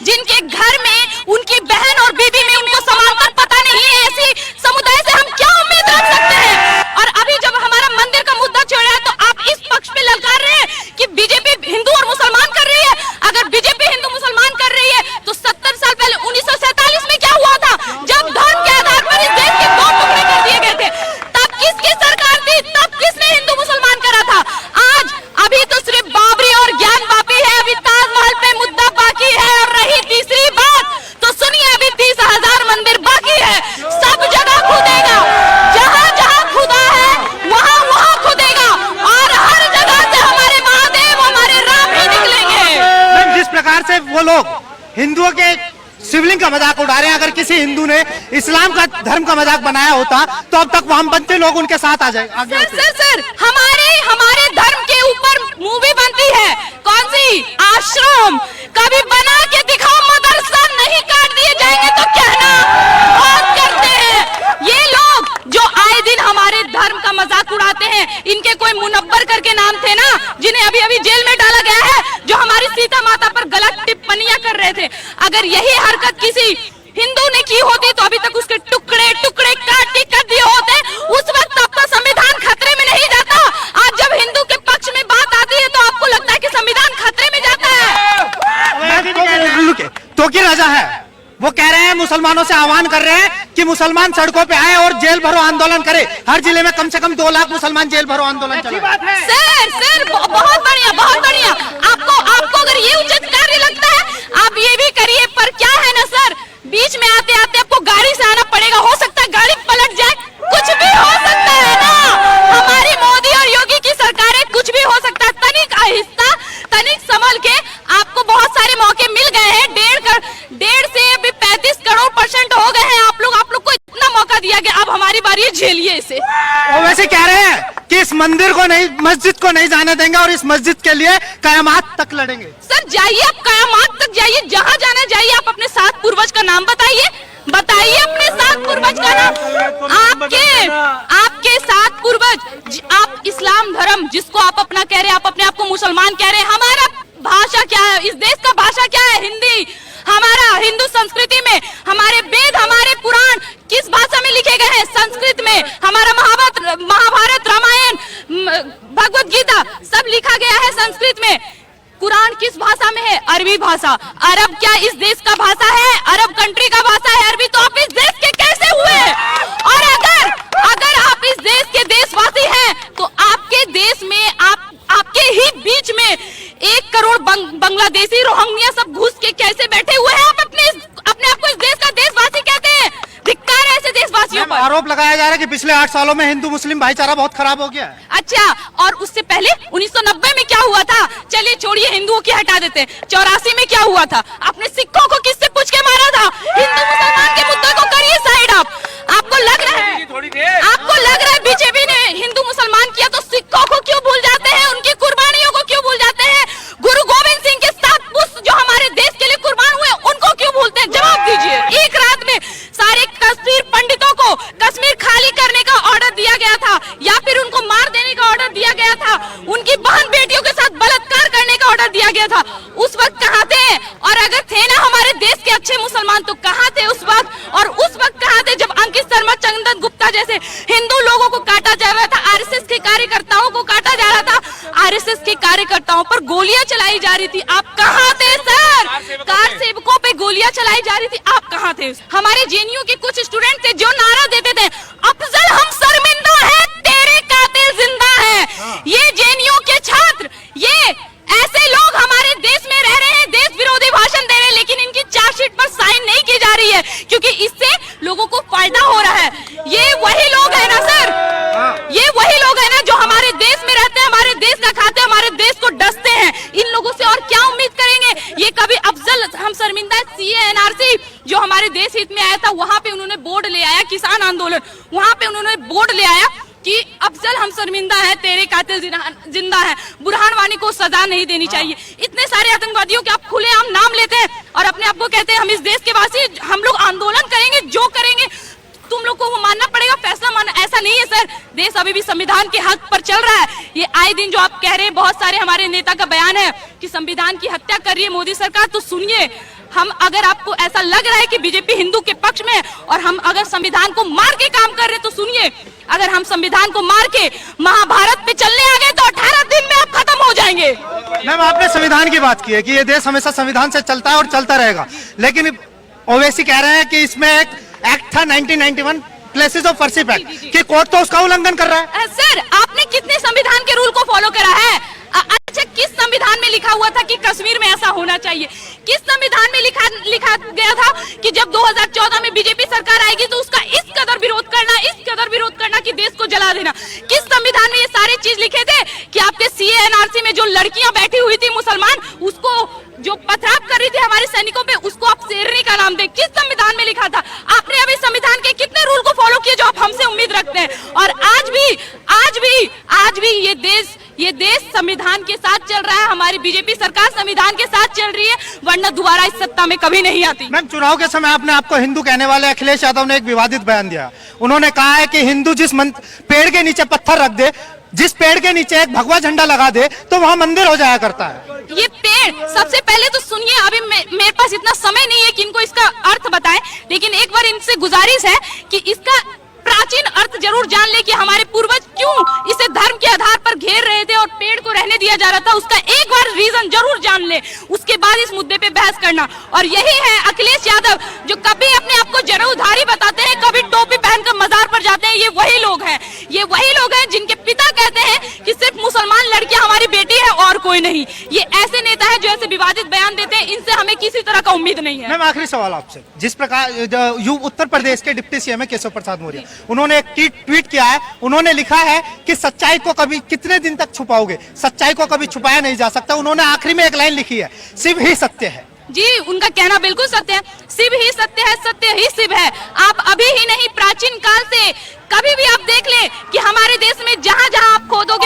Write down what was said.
जिनके घर में उनकी बहन और बीबी में उनको समानता पता नहीं है, ऐसी समुदाय से हम क्या उम्मीद रख सकते हैं। और अभी जब हमारा मंदिर का मुद्दा छेड़ा है तो आप इस पक्ष पे ललकार रहे हैं कि बीजेपी हिंदू और मुसलमान कर रही है। अगर बीजेपी हिंदू मुसलमान कर रही है तो 70 साल पहले 1947 में क्या हुआ था, जब धर्म के आधार पर इस देश के 2 टुकड़े कर दिए गए थे, तब किसकी सरकार थी, तब किसने हिंदू मुसलमान करा था। आज अभी तो सिर्फ बाबरी और ज्ञान बाकी है, अभी ताजमहल पे मुद्दा बाकी है। और रही तीसरी बात तो सुनिए, अभी 30,000 मंदिर बाकी है। सब जगह खुदेगा, जहाँ जहाँ खुदा है वहाँ वहाँ खुदेगा, और हर जगह से हमारे महादेव हमारे राम ही निकलेंगे। जिस प्रकार से वो लोग हिंदुओं के शिवलिंग का मजाक उड़ा रहे हैं, अगर किसी हिंदू ने इस्लाम का धर्म का मजाक बनाया होता तो अब तक वामपंथी लोग उनके साथ आ जाए। सर हमारे धर्म के ऊपर मूवी बनती है, कौन सी, आश्रम। कभी बना के दिखाओ, मदरसा नहीं काट दिए जाएंगे तो कहना बहुत करते हैं। ये लोग जो आए दिन हमारे धर्म का मजाक उड़ाते हैं, इनके कोई मुनव्वर करके नाम थे ना, जिन्हें अभी अभी जेल में डाला गया है, जो हमारी सीता माता पर गलत टिप्पणियां कर रहे थे। अगर यही हरकत किसी हिंदू ने की होती तो अभी तक उसके टुकड़े टुकड़े काट के कर दिए होते। उस वक्त आपका संविधान खतरे में नहीं जाता। आज जब हिंदू के पक्ष में बात आती है तो आपको लगता है कि संविधान खतरे में जाता है। तो क्या राजा है, वो कह रहे हैं, मुसलमानों से आह्वान कर रहे हैं कि मुसलमान सड़कों पे आए और जेल भरो आंदोलन करे। हर जिले में कम से कम 2 लाख मुसलमान जेल भरो आंदोलन चले। सर बहुत बढ़िया, बहुत बढ़िया। आपको अगर ये उचित कार्य लगता है आप ये भी करिए, पर क्या है ना सर, बीच में आते आते आपको गाड़ी से आना पड़ेगा। हो सकता है गाड़ी पलट जाए, कुछ भी हो सकता है ना। हमारी मोदी और योगी की सरकारें, कुछ भी हो सकता है। तनिक आहिस्ता, तनिक संभल के, आपको बहुत सारे मौके मिल गए हैं। 1.5 से अभी 35 करोड़% हो गए हैं। आप लोग को इतना मौका दिया गया, अब हमारी बारी है, झेलिए इसे। वो वैसे कह रहे हैं कि इस मंदिर को नहीं, मस्जिद को नहीं जाने देंगे और इस मस्जिद के लिए कयामत तक लड़ेंगे। सर जाइए, आप कयामत तक जाइए, जहाँ जाना जाइए। आप अपने 7 पूर्वज का नाम बताइए अपने 7 पूर्वज का नाम। आपके 7 पूर्वज, आप इस्लाम धर्म जिसको आप अपना कह रहे हैं, आप अपने आप को मुसलमान कह रहे हैं। हमारा भाषा क्या है, इस देश का भाषा क्या है, हिंदी। हमारा हिंदू संस्कृति में हमारे वेद, हमारे पुराण किस भाषा में लिखे गए हैं, संस्कृत में। हमारा महाभारत, रामायण, भगवत गीता सब लिखा गया है संस्कृत में। कुरान किस भाषा में है, अरबी भाषा। अरब क्या इस देश का भाषा है, अरब कंट्री का भाषा है अरबी, तो आप इस देश के कैसे हुए। और अगर आप इस देश के देशवासी हैं तो आपके देश में, आपके ही बीच में 1 करोड़ बांग्लादेशी, रोहिंग्या सब घुस के कैसे बैठे हुए हैं। आप अपने आप को इस देश का देशवासी कहते हैं। धिक्कार है ऐसे देशवासियों पर। आरोप लगाया जा रहा है कि पिछले 8 सालों में हिंदू मुस्लिम भाईचारा बहुत खराब हो गया है। अच्छा, और उससे पहले 1990 में क्या हुआ था, चलिए छोड़िए, हिंदुओं की हटा देते हैं। 84 में क्या हुआ था, आपने सिखों को किससे पूछ के मारा था। हिंदू मुसलमान के मुद्दे को करिए साइड। आपको लग रहा है बीजेपी ने हिंदू मुसलमान किया तो सिखों को क्यों भूल जाते हैं, उनकी कुर्बानियों को क्यों भूल जाते हैं। गुरु गोविंद सिंह के 7 पुत्र जो हमारे देश के लिए कुर्बान हुए, उनको क्यों भूलते हैं, जवाब दीजिए। एक रात में सारे कश्मीर पंडितों को कश्मीर खाली करने का ऑर्डर दिया गया था, या फिर उनको मार देने का ऑर्डर दिया गया था, उनकी बहन बेटियों के साथ बलात्कार करने का ऑर्डर दिया गया था। उस वक्त कहाँ थे, और अगर थे ना हमारे देश के अच्छे मुसलमान तो कहाँ थे उस वक्त। और उस वक्त कहाँ थे जब अंकित शर्मा, चंदन गुप्ता जैसे हिंदू लोगों को काटा जा रहा था, आरएसएस के कार्यकर्ताओं को काटा जा रहा था, आरएसएस के कार्यकर्ताओं पर गोलियां चलाई जा रही थी। आप कहाँ थे सर, कार सेवकों पे गोलियां चलाई जा रही थी, आप कहाँ थे। हमारे जेएनयू के कुछ स्टूडेंट थे जो नारा देते थे, अफजल हम शर्मिंदा है, तेरे कातिल जिंदा है। ये जेएनयू के छात्र, ये ऐसे लोग हमारे देश में रह रहे हैं, देश विरोधी भाषण दे रहे हैं, लेकिन इनकी चार्जशीट पर साइन नहीं की जा रही है क्योंकि इससे लोगों को फायदा हो रहा है। ये वही लोग है ना सर, ये वही लोग है ना जो हमारे देश में रहते हैं, हमारे देश का खाते हैं, हमारे देश को डसते हैं। इन लोगों से और क्या उम्मीद करेंगे। ये कभी अफजल हम शर्मिंदा, सीए एनआरसी जो हमारे देश हित में आया था, वहां पे उन्होंने बोर्ड ले आया, किसान आंदोलन, वहां पे उन्होंने बोर्ड ले आया कि अफजल हम शर्मिंदा है, तेरे कातिल जिंदा है, बुरहान वानी को सजा नहीं देनी चाहिए। इतने सारे आतंकवादियों के आप खुलेआम नाम लेते हैं और अपने आप को कहते हैं हम इस देश के वासी, हम लोग आंदोलन करेंगे, जो करेंगे तुम लोग को वो मानना पड़ेगा, फैसला मानना। ऐसा नहीं है सर, देश अभी भी संविधान के हक पर चल रहा है। ये आए दिन जो आप कह रहे हैं, बहुत सारे हमारे नेता का बयान है कि संविधान की हत्या कर रही है मोदी सरकार, तो सुनिए, हम अगर आपको ऐसा लग रहा है कि बीजेपी हिंदू के पक्ष में है और हम अगर संविधान को मार के काम कर रहे तो सुनिए, अगर हम संविधान को मार के महाभारत पे चलने आ गए तो 18 दिन में आप खत्म हो जाएंगे। मैम, आपने संविधान की बात की है कि ये देश हमेशा संविधान से चलता है और चलता रहेगा, लेकिन ओवैसी कह रहे हैं कि इसमें एक एक्ट था 1991 प्लेसेस ऑफ वर्शिप एक्ट कि कोर्ट तो उसका उल्लंघन कर रहा है। सर, आपने कितने संविधान के रूल को फॉलो करा है? अच्छा, किस संविधान में लिखा हुआ था कि कश्मीर में ऐसा होना चाहिए? किस संविधान में लिखा गया था कि जब 2014 में बीजेपी सरकार आएगी तो उसका इस कदर विरोध करना कि देश को जला देना? किस संविधान में ये सारी चीज लिखे थे कि आपके सीए एनआरसी में जो लड़कियां बैठी हुई थी मुसलमान, उसको जो पथराव कर रही थी हमारे सैनिकों पे, उसको आप शेरनी का नाम दे? किस संविधान में लिखा था? आपने अभी संविधान के कितने रूल को फॉलो किए जो आप हमसे उम्मीद रखते हैं? और आज भी ये देश संविधान के साथ चल रहा है। हमारी बीजेपी सरकार संविधान के साथ चल रही है, वरना दोबारा इस सत्ता में कभी नहीं आती। मैम, चुनाव के समय अपने आप को हिंदू कहने वाले अखिलेश यादव ने एक विवादित बयान दिया। उन्होंने कहा है कि हिंदू जिस पेड़ के नीचे पत्थर रख दे, जिस पेड़ के नीचे एक भगवा झंडा लगा दे तो वहाँ मंदिर हो जाया करता है। ये पेड़, सबसे पहले तो सुनिए, अभी मेरे पास इतना समय नहीं है कि इनको इसका अर्थ बताएं, लेकिन एक बार इनसे गुजारिश है कि इसका प्राचीन अर्थ जरूर जान ले कि हमारे पूर्वज क्यों इसे धर्म के आधार पर घेर रहे थे और पेड़ को रहने दिया जा रहा था। उसका एक बार रीजन जरूर जान ले, उसके बाद इस मुद्दे पे बहस करना। और यही है अखिलेश यादव जो कभी अपने आप को जराउधारी बताते हैं, कभी टोपी पहनकर मजार पर जाते हैं। ये वही लोग हैं जिनके पिता कहते हैं कि सिर्फ मुसलमान लड़कियां हमारी बेटी है और कोई नहीं। ये ऐसे नेता है जो ऐसे विवादित बयान देते हैं, इनसे हमें किसी तरह का उम्मीद नहीं है। मैम, आखिरी सवाल आपसे, जिस प्रकार उत्तर प्रदेश के डिप्टी सीएम है केशव प्रसाद मौर्य, उन्होंने एक ट्वीट किया है। उन्होंने लिखा है कि सच्चाई को कभी कितने दिन तक छुपाओगे, सच्चाई को कभी छुपाया नहीं जा सकता। उन्होंने आखिरी में एक लाइन लिखी है, शिव ही सत्य है। जी, उनका कहना बिल्कुल सत्य है। शिव ही सत्य है, सत्य ही शिव है। आप अभी ही नहीं, प्राचीन काल से कभी भी आप देख ले कि हमारे देश में जहां जहां आप खोदोगे